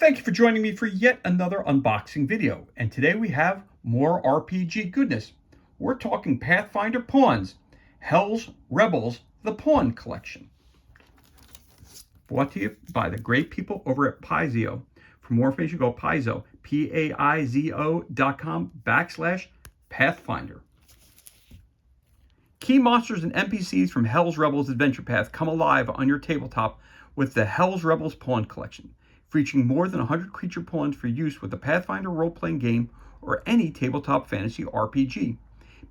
Thank you for joining me for yet another unboxing video. And today we have more RPG goodness. We're talking Pathfinder Pawns, Hell's Rebels, the Pawn Collection. Brought to you by the great people over at Paizo. For more information, go Paizo, PAIZO.com/Pathfinder. Key monsters and NPCs from Hell's Rebels Adventure Path come alive on your tabletop with the Hell's Rebels Pawn Collection, featuring more than 100 creature pawns for use with a Pathfinder role-playing game or any tabletop fantasy RPG.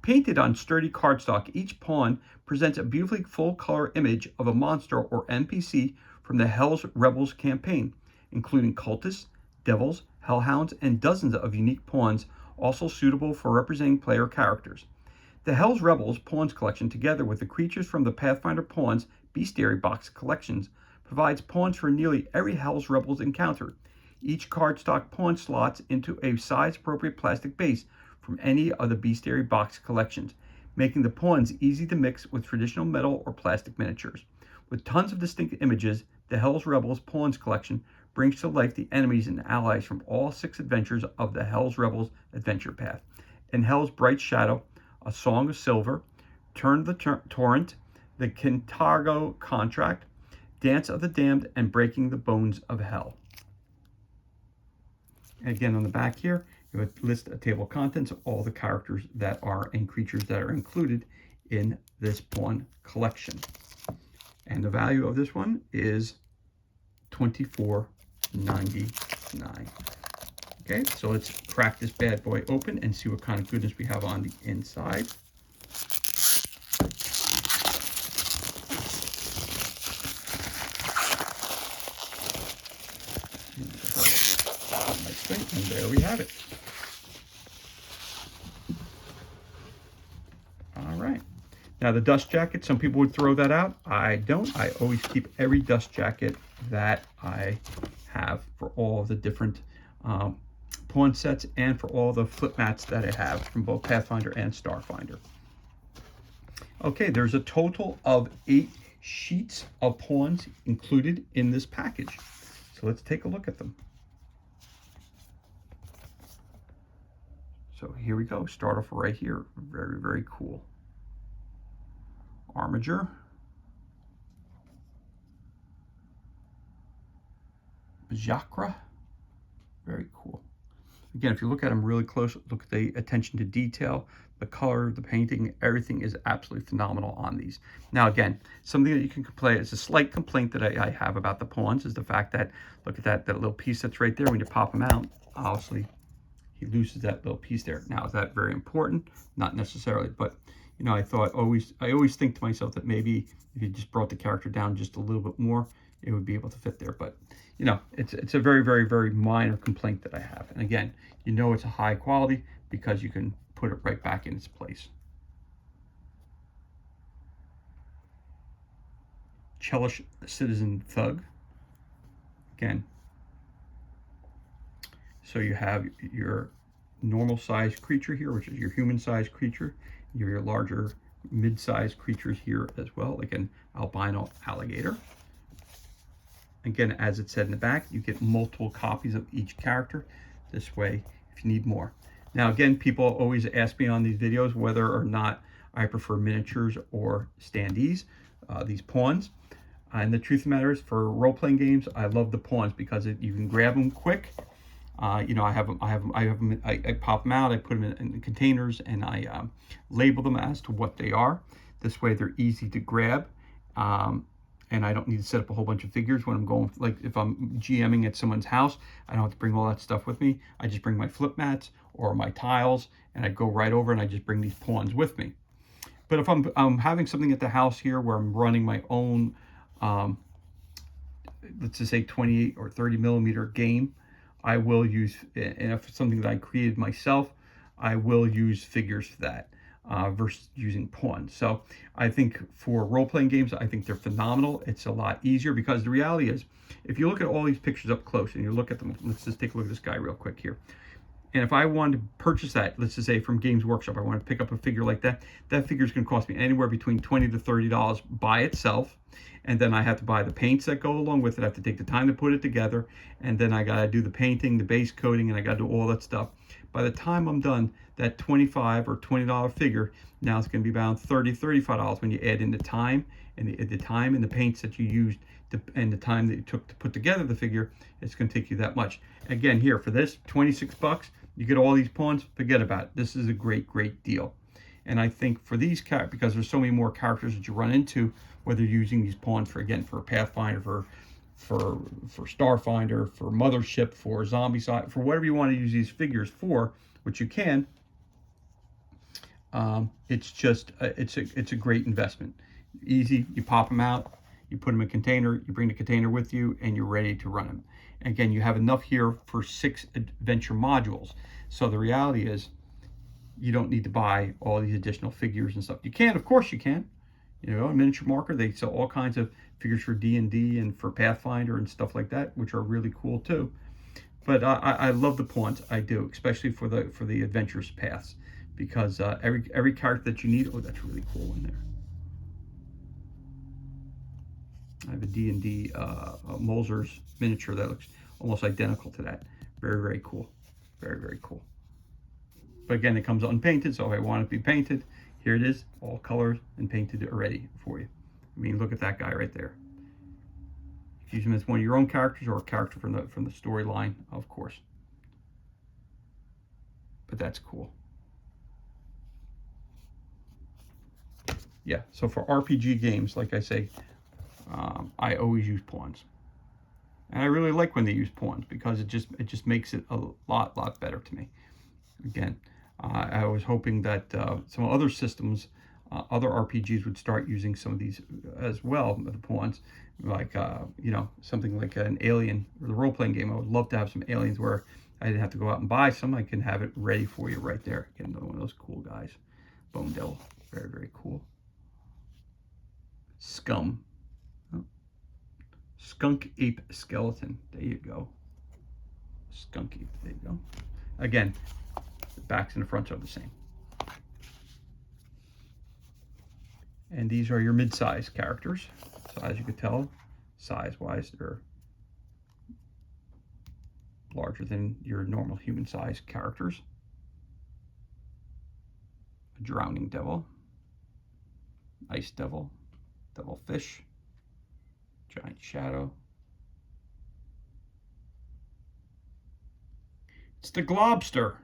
Painted on sturdy cardstock, each pawn presents a beautifully full-color image of a monster or NPC from the Hell's Rebels campaign, including cultists, devils, hellhounds, and dozens of unique pawns also suitable for representing player characters. The Hell's Rebels Pawns Collection, together with the creatures from the Pathfinder Pawns Bestiary Box collections, provides pawns for nearly every Hell's Rebels encounter. Each cardstock pawn slots into a size-appropriate plastic base from any of the Bestiary Box collections, making the pawns easy to mix with traditional metal or plastic miniatures. With tons of distinct images, the Hell's Rebels Pawns Collection brings to life the enemies and allies from all 6 adventures of the Hell's Rebels Adventure Path. In Hell's Bright Shadow, A Song of Silver, Turn the Torrent, The Kintargo Contract, Dance of the Damned, and Breaking the Bones of Hell. And again, on the back here, you have a list of table of contents of all the characters that are and creatures that are included in this pawn collection. And the value of this one is $24.99. Okay, so let's crack this bad boy open and see what kind of goodness we have on the inside. And there we have it. All right. Now the dust jacket, some people would throw that out. I don't. I always keep every dust jacket that I have for all of the different pawn sets and for all the flip mats that I have from both Pathfinder and Starfinder. Okay, there's a total of 8 sheets of pawns included in this package. So let's take a look at them. So here we go. Start off right here. Very, very cool. Armiger. Jacra. Very cool. Again, if you look at them really close, look at the attention to detail, the color, the painting, everything is absolutely phenomenal on these. Now, again, something that you can complain, it's a slight complaint that I have about the pawns is the fact that, look at that little piece that's right there. When you pop them out, obviously, he loses that little piece there. Now, is that very important? Not necessarily, but you know, I always think to myself that maybe if you just brought the character down just a little bit more, it would be able to fit there. But you know, it's a very, very, very minor complaint that I have. And again, you know it's a high quality because you can put it right back in its place. Chelish Citizen Thug. Again, so you have your normal sized creature here, which is your human sized creature. You have your larger mid-sized creatures here as well, like an albino alligator. Again, as it said in the back, you get multiple copies of each character. This way, if you need more. Now, again, people always ask me on these videos whether or not I prefer miniatures or standees, these pawns. And the truth of the matter is, for role-playing games, I love the pawns because you can grab them quick. You know, I pop them out, I put them in containers, and I label them as to what they are. This way, they're easy to grab, and I don't need to set up a whole bunch of figures when I'm going. Like if I'm GMing at someone's house, I don't have to bring all that stuff with me. I just bring my flip mats or my tiles, and I go right over and I just bring these pawns with me. But if I'm having something at the house here where I'm running my own, let's just say 28 or 30 millimeter game, I will use, and if it's something that I created myself, I will use figures for that versus using pawns. So I think for role-playing games, I think they're phenomenal. It's a lot easier because the reality is, if you look at all these pictures up close and you look at them, let's just take a look at this guy real quick here. And if I wanted to purchase that, let's just say from Games Workshop, I want to pick up a figure like that, that figure is going to cost me anywhere between $20 to $30 by itself. And then I have to buy the paints that go along with it. I have to take the time to put it together. And then I got to do the painting, the base coating, and I got to do all that stuff. By the time I'm done, that $25 or $20 figure, now it's going to be about $30, $35 when you add in the time and the time and the paints that you used and the time that it took to put together the figure. It's going to take you that much. Again, here for this, 26 bucks, you get all these pawns, forget about it. This is a great, great deal. And I think for these characters, because there's so many more characters that you run into, whether you're using these pawns for, again, for Pathfinder, for Starfinder, for Mothership, for Zombicide, for whatever you want to use these figures for, which you can, it's just, it's a great investment. Easy, you pop them out, you put them in a container, you bring the container with you, and you're ready to run them. Again, you have enough here for 6 adventure modules. So the reality is, you don't need to buy all these additional figures and stuff. You can, of course you can. You know, a miniature marker, they sell all kinds of figures for D&D and for Pathfinder and stuff like that, which are really cool too. But I love the pawns, I do, especially for the adventurous paths, because every character that you need. Oh, that's really cool in there. I have a D&D Molzer's miniature that looks almost identical to that. Very, very cool. Very, very cool. But again, it comes unpainted, so if I want it to be painted, here it is, all colors and painted already for you. I mean, look at that guy right there. You use him as one of your own characters or a character from the storyline, of course. But that's cool. Yeah, so for RPG games, like I say, I always use pawns. And I really like when they use pawns because it just makes it a lot better to me. Again, I was hoping that some other systems, other RPGs would start using some of these as well, the pawns, like you know, something like an Alien or the role-playing game. I would love to have some aliens where I didn't have to go out and buy some. I can have it ready for you right there. Get another one of those cool guys. Bone Devil, very, very cool. Scum. Oh. Skunk Ape Skeleton. There you go. Skunk Ape. There you go. Again, the backs and the fronts are the same. And these are your mid-size characters. So as you could tell, size-wise, they're larger than your normal human-sized characters. A Drowning Devil, Ice Devil, Devil Fish, Giant Shadow. It's the Globster.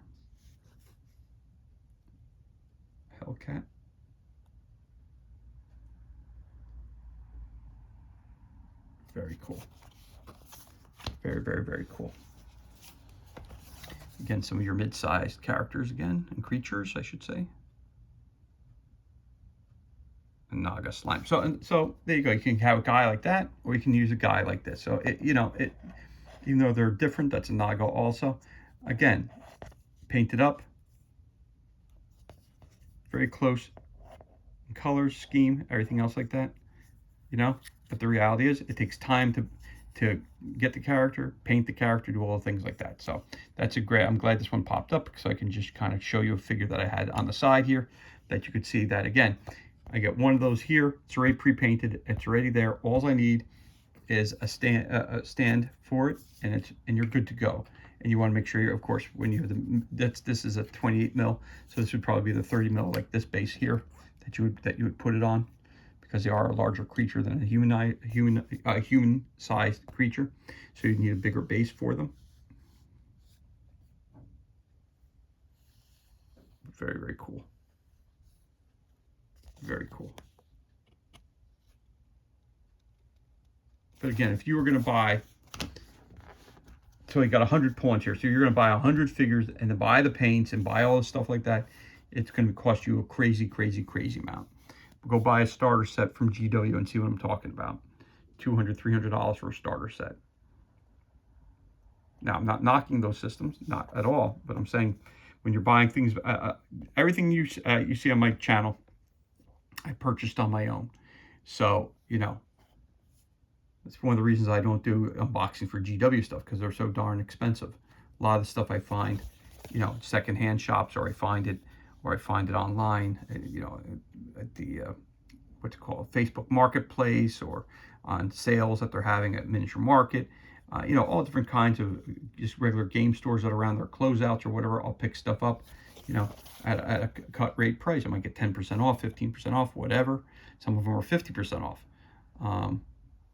Hellcat. Very cool. Very, very, very cool. Again, some of your mid-sized characters again, and creatures, I should say. And Naga Slime. So there you go. You can have a guy like that, or you can use a guy like this. So even though they're different, that's a Naga also. Again, painted up, very close in colors, scheme, everything else like that. You know, but the reality is, it takes time to get the character, paint the character, do all the things like that. So that's a great. I'm glad this one popped up so I can just kind of show you a figure that I had on the side here, that you could see that again. I get one of those here. It's already pre-painted. It's already there. All I need is a stand for it, and you're good to go. And you want to make sure, of course, when you have this is a 28 mil, so this would probably be the 30 mil, like this base here, that you would put it on, because they are a larger creature than a human-sized creature, so you need a bigger base for them. Very, very cool. Very cool. But again, if you were going to buy, so you got 100 pawns here, so you're going to buy 100 figures and then buy the paints and buy all the stuff like that, it's going to cost you a crazy, crazy, crazy amount. Go buy a starter set from GW and see what I'm talking about. $200, $300 for a starter set. Now, I'm not knocking those systems, not at all, but I'm saying when you're buying things, everything you see on my channel, I purchased on my own. So, you know, that's one of the reasons I don't do unboxing for GW stuff, because they're so darn expensive. A lot of the stuff I find secondhand shops, or I find it online, at the what's it called, Facebook Marketplace, or on sales that they're having at Miniature Market. All different kinds of just regular game stores that are around their closeouts or whatever. I'll pick stuff up, at a cut rate price. I might get 10% off, 15% off, whatever. Some of them are 50% off. Some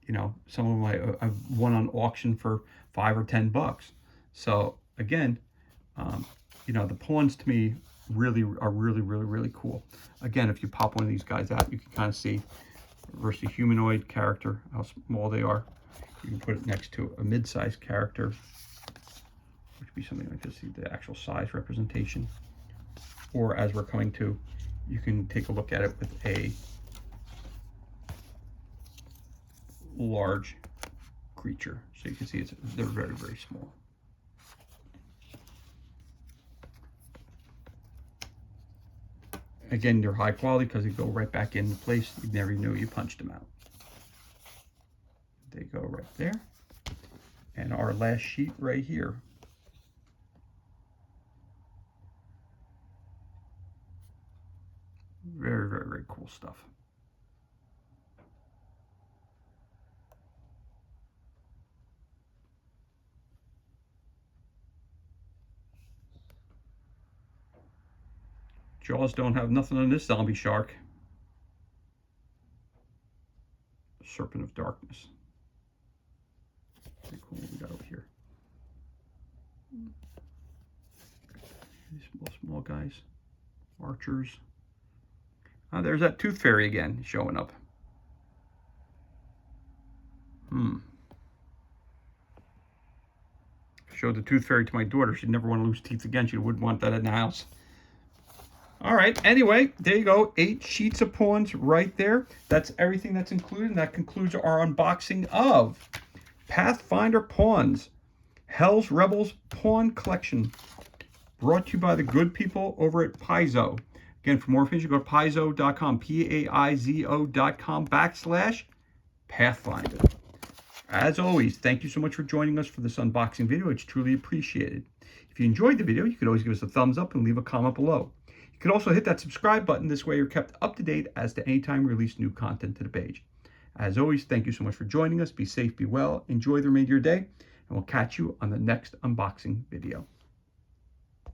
of them I've won on auction for $5 or $10. So again, the pawns to me are really cool. Again, if you pop one of these guys out, you can kind of see versus a humanoid character how small they are. You can put it next to a mid-sized character, which would be something like this, see the actual size representation. Or as we're coming to, you can take a look at it with a large creature. So you can see they're very small. Again, they're high quality because they go right back into place. You never knew you punched them out. They go right there. And our last sheet right here. Very cool stuff. Jaws don't have nothing on this zombie shark. Serpent of Darkness. Pretty cool what we got over here. These small guys. Archers. There's that Tooth Fairy again showing up. Showed the Tooth Fairy to my daughter. She'd never want to lose teeth again. She wouldn't want that in the house. All right, anyway, there you go. 8 sheets of pawns right there. That's everything that's included, and that concludes our unboxing of Pathfinder Pawns, Hell's Rebels Pawn Collection, brought to you by the good people over at Paizo. Again, for more information, go to paizo.com, paizo.com/Pathfinder. As always, thank you so much for joining us for this unboxing video. It's truly appreciated. If you enjoyed the video, you could always give us a thumbs up and leave a comment below. You could also hit that subscribe button. This way you're kept up to date as to any time we release new content to the page. As always, thank you so much for joining us. Be safe, be well, enjoy the remainder of your day, and we'll catch you on the next unboxing video.